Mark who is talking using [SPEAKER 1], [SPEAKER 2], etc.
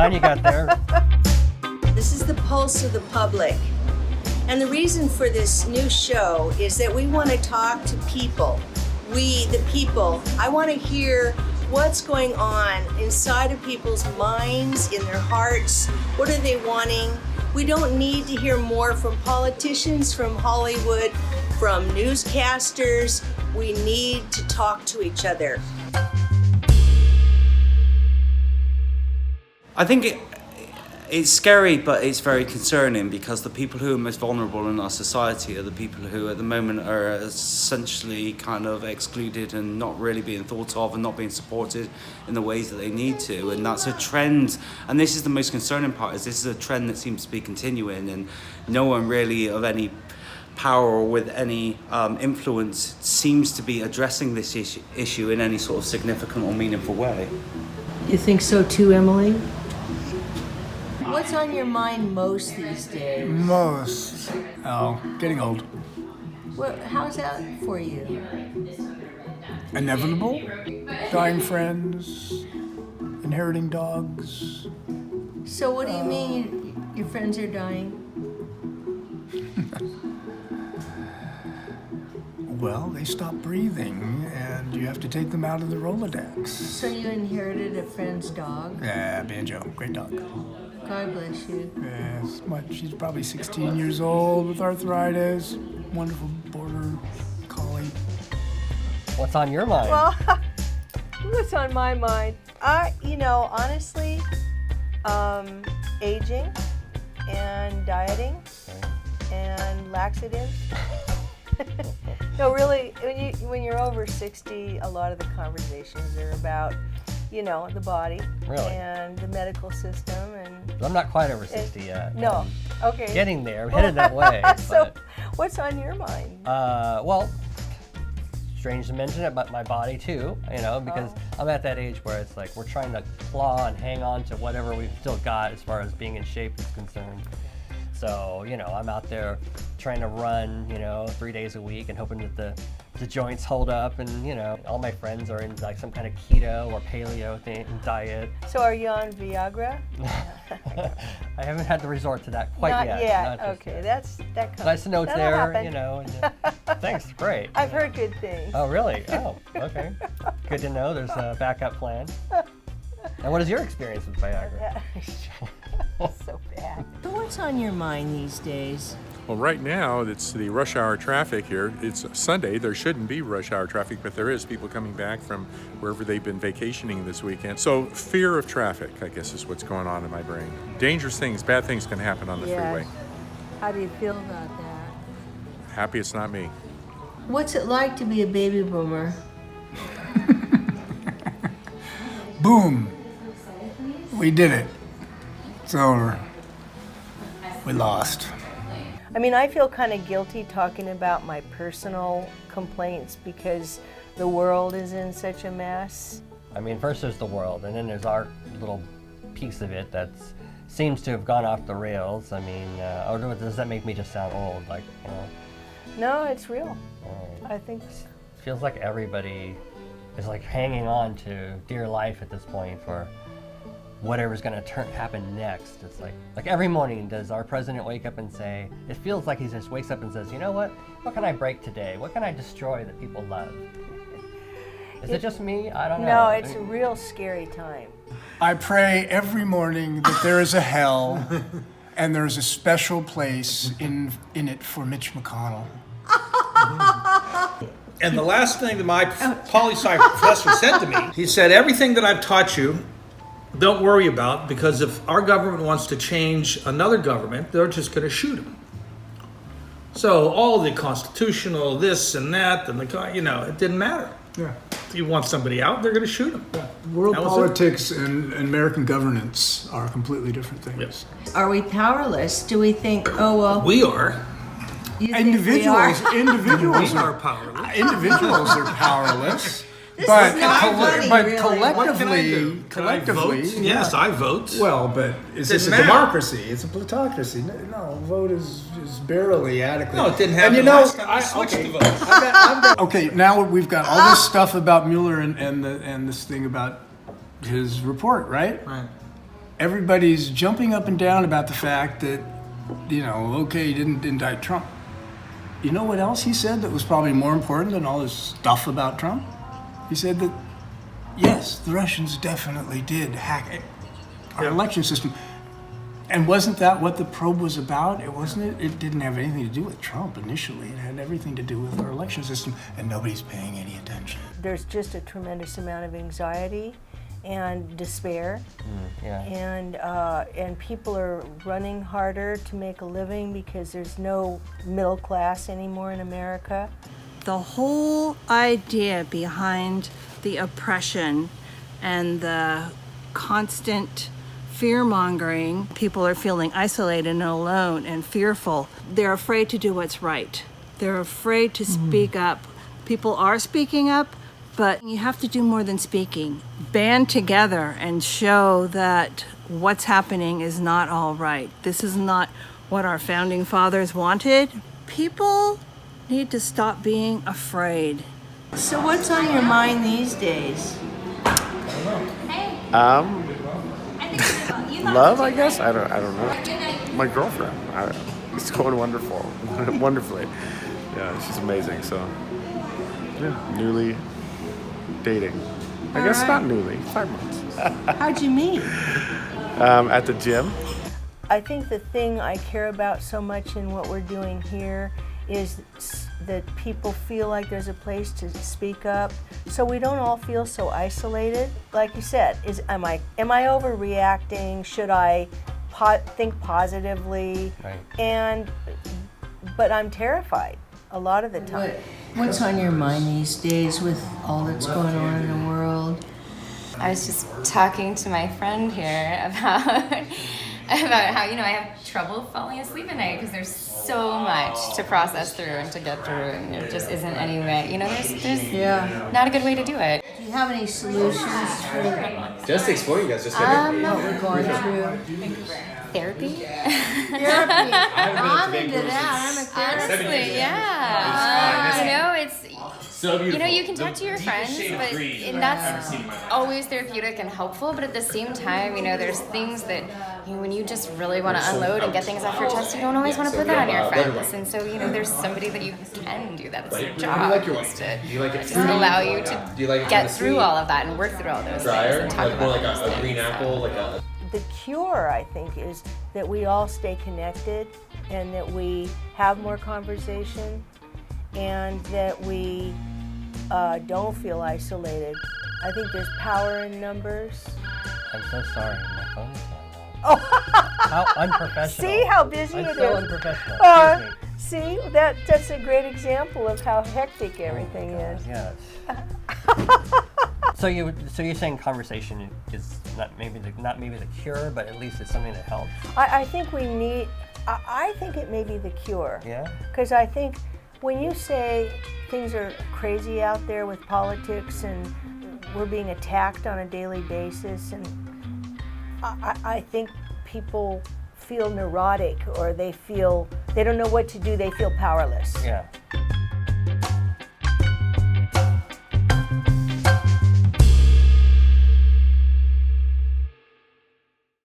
[SPEAKER 1] line you got there.
[SPEAKER 2] This is the pulse of the public. And the reason for this new show is that we want to talk to people. We, the people, I want to hear what's going on inside of people's minds, in their hearts. What are they wanting? We don't need to hear more from politicians, from Hollywood, from newscasters. We need to talk to each other.
[SPEAKER 3] I think it's scary, but it's very concerning because the people who are most vulnerable in our society are the people who at the moment are essentially kind of excluded and not really being thought of and not being supported in the ways that they need to. And that's a trend. And this is the most concerning part, is this is a trend that seems to be continuing, and no one really of any power or with any influence seems to be addressing this issue in any sort of significant or meaningful way.
[SPEAKER 2] You think so too, Emily? What's on your mind most these days?
[SPEAKER 4] Most. Oh, getting old.
[SPEAKER 2] Well, how's that for you?
[SPEAKER 4] Inevitable. Dying friends. Inheriting dogs.
[SPEAKER 2] So what do you mean your friends are dying?
[SPEAKER 4] Well, they stop breathing, and you have to take them out of the Rolodex.
[SPEAKER 2] So you inherited a friend's dog?
[SPEAKER 4] Yeah, Banjo. Great dog.
[SPEAKER 2] God bless you.
[SPEAKER 4] Yes, she's probably 16 years old with arthritis. Wonderful border collie.
[SPEAKER 1] What's on your mind?
[SPEAKER 2] Well, what's on my mind? Honestly, aging and dieting and laxatives. No, really, when you're over 60, a lot of the conversations are about, the body and the medical system. And
[SPEAKER 1] I'm not quite over 60 yet.
[SPEAKER 2] No, okay.
[SPEAKER 1] Getting there, I'm headed that way.
[SPEAKER 2] So, what's on your mind?
[SPEAKER 1] Well, strange to mention it, but my body too, because I'm at that age where it's like we're trying to claw and hang on to whatever we've still got as far as being in shape is concerned. So, I'm out there trying to run, 3 days a week and hoping that the joints hold up, and, all my friends are in like some kind of keto or paleo diet.
[SPEAKER 2] So are you on Viagra?
[SPEAKER 1] I haven't had to resort to that quite
[SPEAKER 2] Not
[SPEAKER 1] yet.
[SPEAKER 2] yet.
[SPEAKER 1] Not
[SPEAKER 2] Okay,
[SPEAKER 1] yet.
[SPEAKER 2] that comes.
[SPEAKER 1] Nice to know it's
[SPEAKER 2] That'll
[SPEAKER 1] there,
[SPEAKER 2] happen.
[SPEAKER 1] Thanks, great.
[SPEAKER 2] I've heard good things.
[SPEAKER 1] Oh, really? Oh, okay. Good to know there's a backup plan. And what is your experience with Viagra?
[SPEAKER 2] So bad. So what's on your mind these days?
[SPEAKER 5] Well, right now, it's the rush hour traffic here. It's Sunday. There shouldn't be rush hour traffic, but there is. People coming back from wherever they've been vacationing this weekend. So fear of traffic, I guess, is what's going on in my brain. Dangerous things, bad things can happen on the freeway.
[SPEAKER 2] How do you feel about that?
[SPEAKER 5] Happy it's not me.
[SPEAKER 2] What's it like to be a baby boomer?
[SPEAKER 4] Boom. We did it. It's over. We lost.
[SPEAKER 2] I mean, I feel kind of guilty talking about my personal complaints because the world is in such a mess.
[SPEAKER 1] I mean, first there's the world, and then there's our little piece of it that seems to have gone off the rails. I mean, or does that make me just sound old?
[SPEAKER 2] No, it's real. I think
[SPEAKER 1] feels like everybody is like hanging on to dear life at this point for whatever's going to happen next. It's like every morning does our president wake up and say, it feels like he just wakes up and says, you know what can I break today? What can I destroy that people love? Is it just me? I don't know.
[SPEAKER 2] No, it's a real scary time.
[SPEAKER 4] I pray every morning that there is a hell and there's a special place in it for Mitch McConnell.
[SPEAKER 6] And the last thing that my poli-sci professor said to me, he said, everything that I've taught you, don't worry about, because if our government wants to change another government, they're just going to shoot them. So all the constitutional this and that, and it didn't matter.
[SPEAKER 4] Yeah.
[SPEAKER 6] If you want somebody out, they're going to shoot them.
[SPEAKER 4] Yeah. World politics and American governance are completely different things.
[SPEAKER 6] Yes.
[SPEAKER 2] Are we powerless? Do we think,
[SPEAKER 6] we are.
[SPEAKER 4] Individuals
[SPEAKER 6] We are powerless.
[SPEAKER 4] Individuals are powerless.
[SPEAKER 2] This
[SPEAKER 4] but
[SPEAKER 2] is not funny, really.
[SPEAKER 4] collectively,
[SPEAKER 6] Yes, I vote.
[SPEAKER 4] Well, but is this a democracy? It's a plutocracy. No, vote is barely adequate.
[SPEAKER 6] No, it didn't happen.
[SPEAKER 4] And
[SPEAKER 6] last time we switched to votes.
[SPEAKER 4] Okay, now we've got all this stuff about Mueller and this thing about his report, right?
[SPEAKER 6] Right.
[SPEAKER 4] everybody's jumping up and down about the fact that, okay, he didn't indict Trump. You know what else he said that was probably more important than all this stuff about Trump? He said that, yes, the Russians definitely did hack our election system. And wasn't that what the probe was about? It didn't have anything to do with Trump initially. It had everything to do with our election system, and nobody's paying any attention.
[SPEAKER 2] There's just a tremendous amount of anxiety and despair, and people are running harder to make a living because there's no middle class anymore in America.
[SPEAKER 7] The whole idea behind the oppression and the constant fear-mongering, people are feeling isolated and alone and fearful. They're afraid to do what's right. They're afraid to speak up. People are speaking up, but you have to do more than speaking. Band together and show that what's happening is not all right. This is not what our founding fathers wanted. People need to stop being afraid.
[SPEAKER 2] So what's on your mind these days?
[SPEAKER 8] Love, I guess. I don't know. My girlfriend. It's going wonderfully. Yeah, she's amazing. So, yeah, newly dating. I guess not newly. 5 months.
[SPEAKER 2] How'd you meet?
[SPEAKER 8] At the gym.
[SPEAKER 2] I think the thing I care about so much in what we're doing here is that people feel like there's a place to speak up, so we don't all feel so isolated. Like you said, am I overreacting? Should I think positively?
[SPEAKER 1] Right.
[SPEAKER 2] But I'm terrified a lot of the time.
[SPEAKER 9] What's on your mind these days with all that's going on in the world?
[SPEAKER 10] I was just talking to my friend here about how I have trouble falling asleep at night because there's so much to process through and to get through, and there just isn't any way. There's not a good way to do it.
[SPEAKER 9] Do you have any solutions for
[SPEAKER 11] Just explore, you guys. Just
[SPEAKER 9] what we're going through?
[SPEAKER 10] Therapy?
[SPEAKER 9] Therapy. I'm into that. I'm a therapist.
[SPEAKER 10] Honestly, yeah. It's
[SPEAKER 11] so beautiful.
[SPEAKER 10] You can talk to your friends, and that's always therapeutic and helpful. But at the same time, there's things that when you just really want to unload and get things off your chest, you don't always want to put that on your friends. And so, there's somebody that you can do that. It's your job is to just allow you to get through all of that and work through all those things and talk about
[SPEAKER 11] more like
[SPEAKER 10] those
[SPEAKER 11] a
[SPEAKER 10] things.
[SPEAKER 11] green apple, like a.
[SPEAKER 2] The cure, I think, is that we all stay connected and that we have more conversation and that we don't feel isolated. I think there's power in numbers.
[SPEAKER 1] I'm so sorry. My phone's going off.
[SPEAKER 2] Oh,
[SPEAKER 1] How unprofessional.
[SPEAKER 2] see how busy
[SPEAKER 1] I'm
[SPEAKER 2] it
[SPEAKER 1] so
[SPEAKER 2] is.
[SPEAKER 1] unprofessional. Excuse me.
[SPEAKER 2] See, that's a great example of how hectic everything is.
[SPEAKER 1] Yes. So you're saying conversation is not maybe the cure, but at least it's something that helps.
[SPEAKER 2] I think I think it may be the cure.
[SPEAKER 1] Yeah.
[SPEAKER 2] Because I think when you say things are crazy out there with politics and we're being attacked on a daily basis, and I think people feel neurotic or they don't know what to do. They feel powerless.
[SPEAKER 1] Yeah.